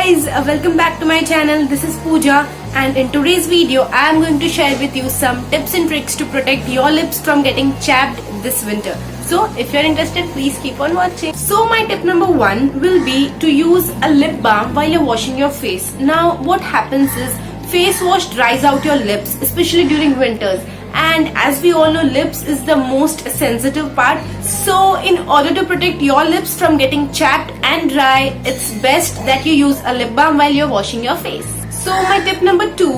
guys, welcome back to my channel. This is Pooja, and in today's video I am going to share with you some tips and tricks to protect your lips from getting chapped this winter. So if you're interested, please keep on watching. So my tip number 1 will be to use a lip balm while you're washing your face. Now what happens is face wash dries out your lips, especially during winters. And as we all know, lips is the most sensitive part. So in order to protect your lips from getting chapped and dry, it's best that you use a lip balm while you're washing your face. So my tip number 2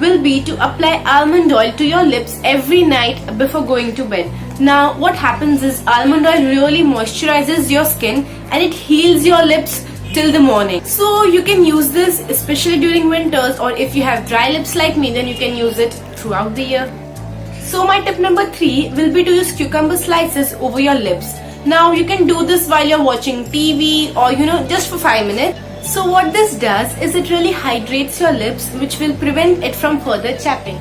will be to apply almond oil to your lips every night before going to bed. Now what happens is almond oil really moisturizes your skin and it heals your lips till the morning. So you can use this especially during winters, or if you have dry lips like me, then you can use it throughout the year. So my tip number 3 will be to use cucumber slices over your lips. Now you can do this while you're watching TV or just for 5 minutes. So what this does is it really hydrates your lips, which will prevent it from further chapping.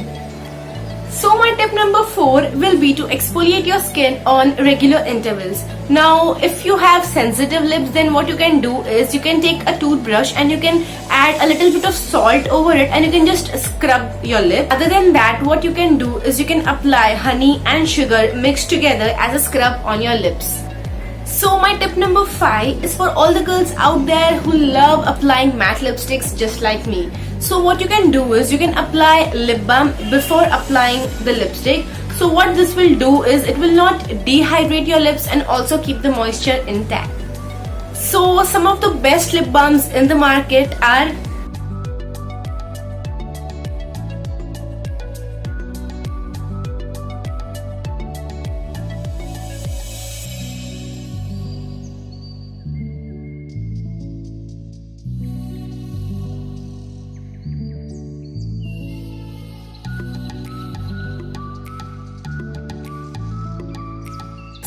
So my tip number 4 will be to exfoliate your skin on regular intervals. Now if you have sensitive lips, then what you can do is you can take a toothbrush and you can add a little bit of salt over it and you can just scrub your lip. Other than that, what you can do is you can apply honey and sugar mixed together as a scrub on your lips. So my tip number 5 is for all the girls out there who love applying matte lipsticks just like me. So what you can do is you can apply lip balm before applying the lipstick. So what this will do is it will not dehydrate your lips and also keep the moisture intact. So some of the best lip balms in the market are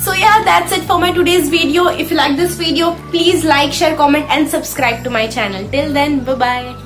So yeah, that's it for my today's video. If you like this video, please like, share, comment and subscribe to my channel. Till then, bye bye.